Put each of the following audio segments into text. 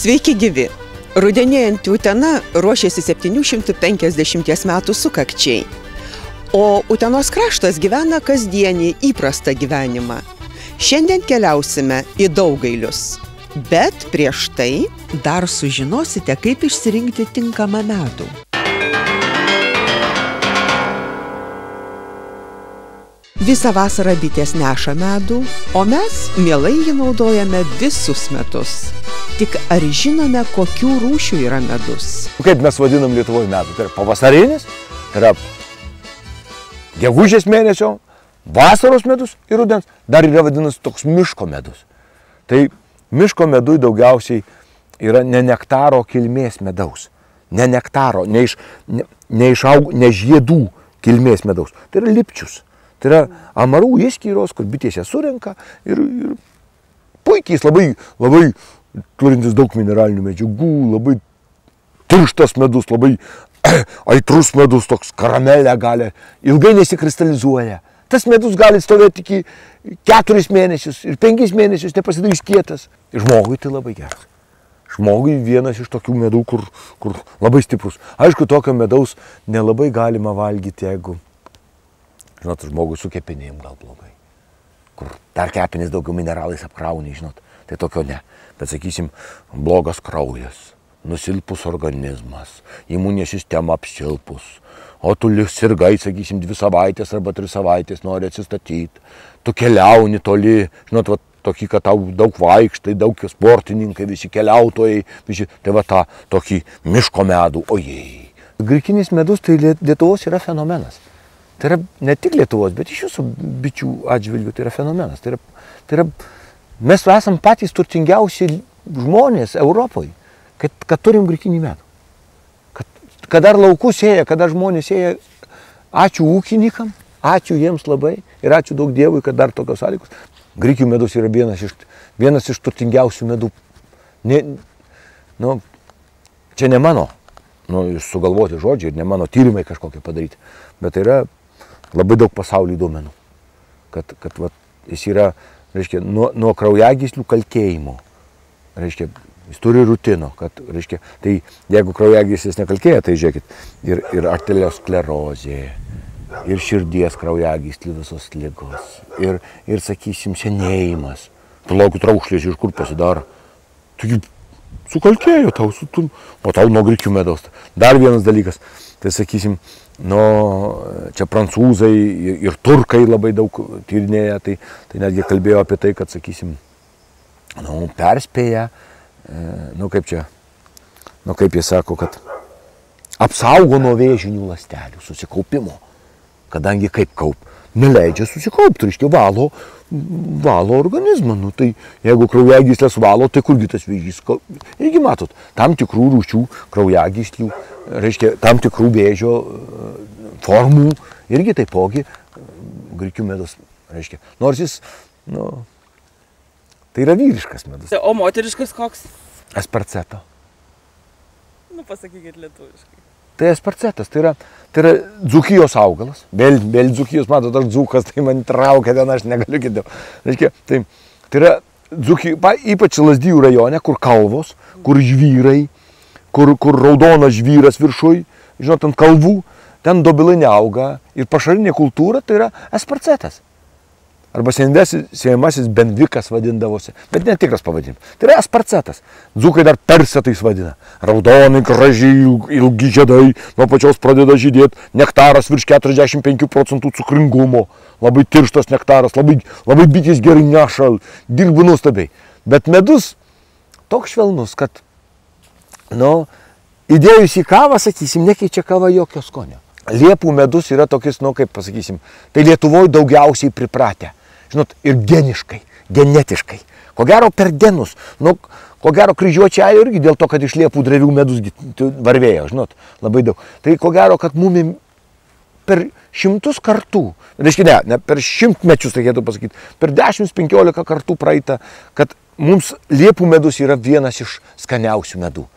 Sveiki gyvi! Rudenėjant Utena ruošiasi 750 metų sukakčiai. O Utenos kraštas gyvena kasdienį įprastą gyvenimą. Šiandien keliausime į Daugailius. Bet prieš tai dar sužinosite, kaip išsirinkti tinkamą medų. Visą vasarą bitės neša medų, o mes mielai jį naudojame visus metus. Tik ar žinome, kokių rūšių yra medus? Kaip mes vadinam Lietuvoje medų? Tai yra pavasarinis, tai yra gegužės mėnesio, vasaros medus ir rudens. Dar yra vadinamas toks miško medus. Tai miško medui daugiausiai yra ne nektaro kilmės medaus. Ne nektaro, ne žiedų kilmės medaus. Tai yra lipčius. Tai yra amarų įskyros, kur bitės ją surenka ir puikiai jis labai turintis daug mineralinių medžiagų, labai tirštas medus, labai aitrus medus, toks karamelė gali, ilgai nesikristalizuoja. Tas medus gali stovėti iki 4 mėnesius ir 5 mėnesius nepasidarys kietas. Žmogui tai labai geras. Žmogui vienas iš tokių medų, kur labai stiprus. Aišku, tokio medaus nelabai galima valgyti, jeigu, žinot, žmogui su kepenėjim gal blogai. Kur dar kepenys daugiau mineralais apkrauni, žinot, tai tokio ne. Bet, sakysim, blogas kraujas, nusilpus organizmas, imuninė sistema apsilpus, o tu sirgai, sakysim, 2 savaitės arba 3 savaitės nori atsistatyti, tu keliauni toli, žinot, va, tokį, kad tau daug vaikštai, daug sportininkai, visi keliautojai, visi, tai va tą tokį miško medų, ojei. Grikinis medus tai Lietuvos yra fenomenas. Tai yra ne tik Lietuvos, bet iš jūsų bičių atžvilgių tai yra fenomenas. Tai yra mes esam patys turtingiausi žmonės Europoje, kad turim grikinį medų. Kad dar laukus sėja, kad dar žmonės sėja, ačiū ūkininkam, ačiū jiems labai ir ačiū daug Dievui, kad dar tokios sąlygos. Grikių medus yra vienas iš turtingiausių medų. Čia ne mano sugalvoti žodžiai ir ne mano tyrimai kažkokie padaryti, bet tai yra labai daug pasaulio duomenų. Kad jis yra, reiškia, nuo kraujagyslių kalkėjimo. Reiškia, jis turi rutino, kad, reiškia, tai jeigu kraujagyslis nekalkėja, tai žiūrėkit, ir arteriosklerozė, ir širdies kraujagyslių visos ligos, ir sakysim, senėjimas, plaukių traukšlės iš kur pasidaro. Taigi, sukalkėjo tau, o tau nuo grikių medaus. Dar vienas dalykas, tai sakysim, čia prancūzai ir turkai labai daug tyrinėja, tai netgi kalbėjo apie tai, kad, sakysim, perspėja, kaip jie sako, kad apsaugo nuo vėžinių ląstelių susikaupimo, kadangi kaip neleidžia susikaupti, reiškia valo organizmą. Tai jeigu kraujagyslės valo, tai kurgi tas vėžys? Irgi matot, tam tikrų rūšių kraujagyslių, reiškia, tam tikrų vėžio formų, irgi taipogi grikių medus, reiškia. Nors jis, tai yra vyriškas medus. O moteriškas koks? Asparceto. Pasakykit lietuviškai. Tai asparcetas, tai yra Dzūkijos augalas. Vėl Dzūkijos, matot, aš dzūkas, tai man traukia ten, aš negaliu kitaip. Reiškia, tai yra Dzūkijos, ypač Lazdijų rajone, kur kalvos, kur žvyrai, kur raudonas žvyras viršui, žinot, ant kalvų, ten dobilai neauga ir pašarinė kultūra tai yra asparcetas. Arba siejamasis bendvikas vadindavosi, bet netikras pavadinimas. Tai yra asparcetas. Dzūkai dar persetais vadina. Raudonai, gražiai, ilgi žiedai, nuo pačios pradeda žydėti, nektaras virš 45% cukringumo, labai tirštas nektaras, labai bitės gerai neša, dirba nuostabiai. Bet medus toks švelnus, kad, įdėjus į kavą, sakysim, nekeičia kava jokio skonio. Liepų medus yra tokis, kaip pasakysim, tai Lietuvoje daugiausiai pripratę. Žinot, ir geniškai, genetiškai. Ko gero per genus, ko gero kryžiuočiai irgi dėl to, kad iš liepų drevių medus varvėjo, žinot, labai daug. Tai ko gero, kad mumi per 100 kartų, reiškia, ne per 100 mečius, reikėtų pasakyti, per 10-15 kartų praeita, kad mums liepų medus yra vienas iš skaniausių medų.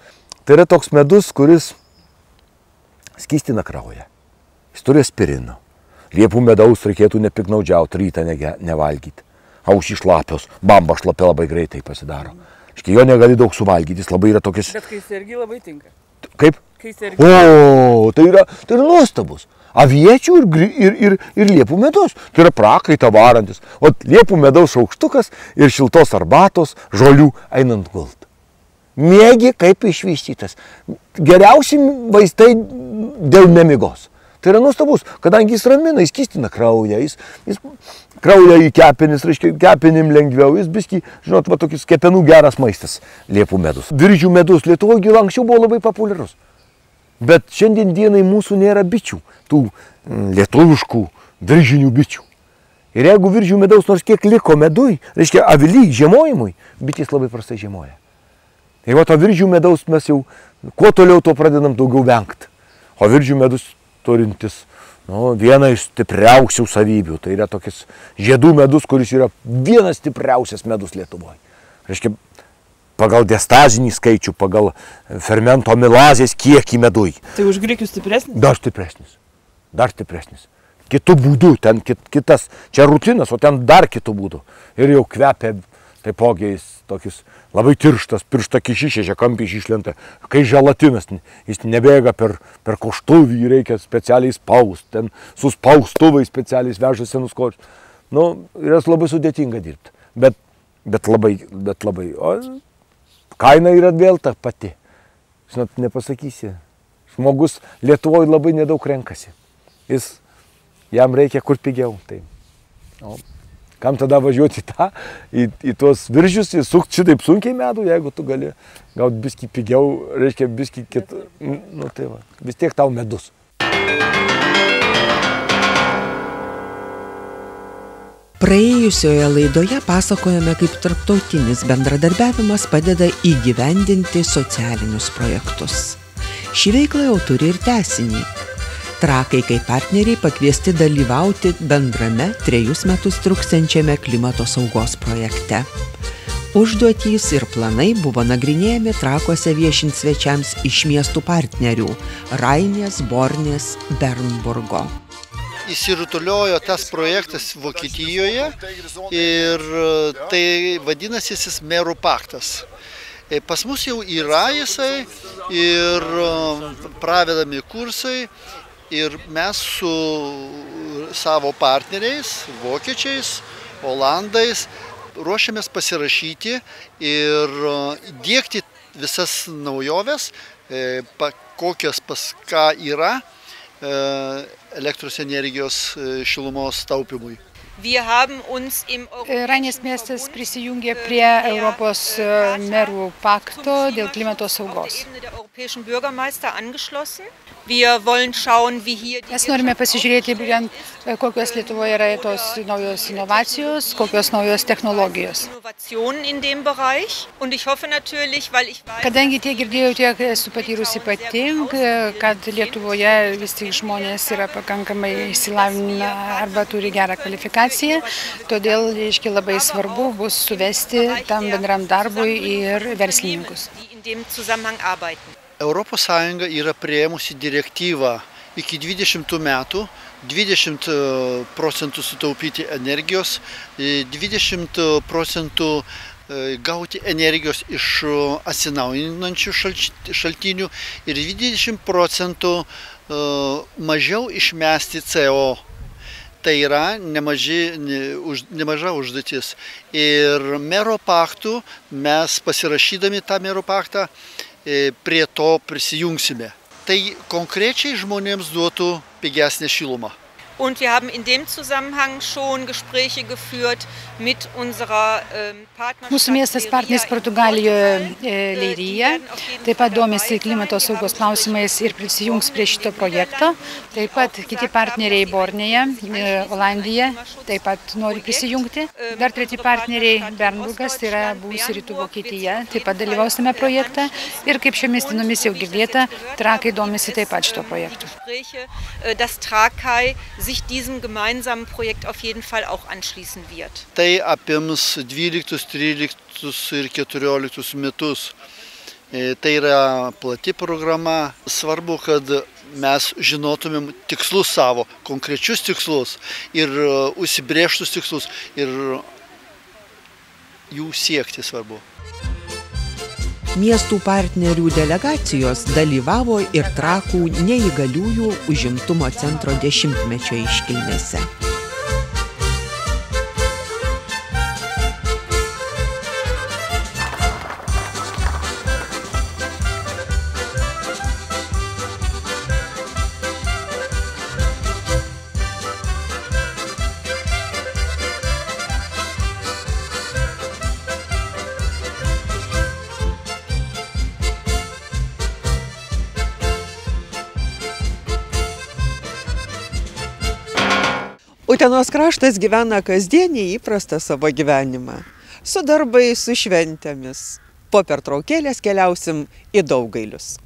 Tai yra toks medus, kuris skystina kraują. Jis turi aspirino. Liepų medaus reikėtų nepiknaudžiauti, rytą nevalgyti. Ausys šlapios, bamba šlapia labai greitai pasidaro. Jo negali daug suvalgyti, jis labai yra tokias... Bet kai sergi labai tinka. Kaip? Kai sergi. O, tai yra nuostabus. Aviečių ir liepų medus. Tai yra prakaitą varantis. O liepų medaus šaukštukas ir šiltos arbatos, žolių einant gult. Miegi kaip išvystytas. Geriausi vaistai dėl nemigos. Tai yra nuostabus, kadangi jis ramina, jis skystina kraują, jis kraują į kepenis, reiškia, kepenim lengviau, jis biskį, žinot, va tokis kepenų geras maistas liepų medus. Viržių medus Lietuvoje anksčiau buvo labai populiarus. Bet šiandien dienai mūsų nėra bičių, tų lietuviškų viržinių bičių. Ir jeigu viržių medaus nors kiek liko medui, reiškia, avily žiemojimui, bitės labai prastai žiemoja. Ir va to viržių medaus mes jau, kuo toliau to pradedam daugiau vengti. O viržių medus turintis vieną iš stipriausių savybių. Tai yra tokis žiedų medus, kuris yra vienas stipriausias medus Lietuvoje. Reiškia, pagal diastazinį skaičių, pagal fermento amilazės kiekį medui. Tai už grikių stipresnis? Dar stipresnis. Dar stipresnis. Kitų būdų, ten kitas, čia rutinas, o ten dar kitų būdų. Ir jau kvepia taipogi tokius labai tirštas, pirštą kišišė, kampiai išlenta. Kai želatinas, jis nebėga per koštuvį, jį reikia specialiai spaust, ten su spaustuvai specialiai veža senus kočius. Yra labai sudėtinga dirbti, bet labai. O kaina yra vėl ta pati. Žinot, nepasakysi. Žmogus Lietuvoje labai nedaug renkasi. Jam reikia kur pigiau. Tai. Kam tada važiuoti į tuos viržius, sukti šitaip sunkiai medų, jeigu tu gali gauti biskį pigiau, reiškia biskį kitą. Tai va, vis tiek tau medus. Praėjusioje laidoje pasakojame, kaip tarptautinis bendradarbiavimas padeda įgyvendinti socialinius projektus. Ši veikla jau turi ir tęsinį. Trakai kaip partneriai pakviesti dalyvauti bendrame 3 metus truksiančiame klimato saugos projekte. Užduotys ir planai buvo nagrinėjami Trakuose viešint svečiams iš miestų partnerių Rainės, Bornės, Bernburgo. Įsirutuliojo tas projektas Vokietijoje ir tai vadinasi jis merų paktas. Pas mus jau yra jisai ir pravedami kursai. Ir mes su savo partneriais, vokiečiais, olandais, ruošiamės pasirašyti ir diegti visas naujoves, kokios pas ką yra elektros energijos šilumos taupimui. Rainės miestas prisijungė prie Europos merų pakto dėl klimato saugos. Mes norime pasižiūrėti, kokios Lietuvoje yra tos naujos inovacijos, kokios naujos technologijos. Kadangi tiek girdėjau, tiek esu patyrusi pati, kad Lietuvoje vis tik žmonės yra pakankamai išsilavinę arba turi gerą kvalifikaciją, todėl labai svarbu bus suvesti tam bendram darbui ir verslininkus. Europos Sąjunga yra priėmusi direktyvą iki 20 metų 20% sutaupyti energijos, 20% gauti energijos iš atsinaujinančių šaltinių ir 20% mažiau išmesti CO. Tai yra nemaža užduotis. Ir mero paktų mes pasirašydami tą mero paktą prie to prisijungsime. Tai konkrečiai žmonėms duotų pigesnę šilumą. Und wir haben in dem Zusammenhang schon Gespräche geführt mit unserer Partnerschaft. Mūsų miestas partneris Portugalijoje Leiryje taip pat domisi klimato saugos klausimais ir prisijungs prie šito projekto. Taip pat kiti partneriai Bornėje, Olandija, taip pat nori prisijungti. Dar treti partneriai Bernburgas, tai yra buvusi Rytų Vokietija, taip pat dalyvaus tame projekte. Ir kaip šiomis dienomis jau girdėta, Trakai domisi taip pat šito projektu. Das Trakai sich diesem gemeinsamen Projekt auf jeden Fall auch anschließen wird. Tai apims 12, 13 ir 14 metus. Tai yra plati programa. Svarbu, kad mes žinotumėm tikslus savo, konkrečius tikslus ir užsibrėžtus tikslus ir jų siekti svarbu. miestų partnerių delegacijos dalyvavo ir Trakų neįgaliųjų užimtumo centro 10-mečio iškilmėse. Utenos kraštas gyvena kasdienį įprastą savo gyvenimą. Su darbais, su šventėmis. Po pertraukėlės keliausim į Daugailius.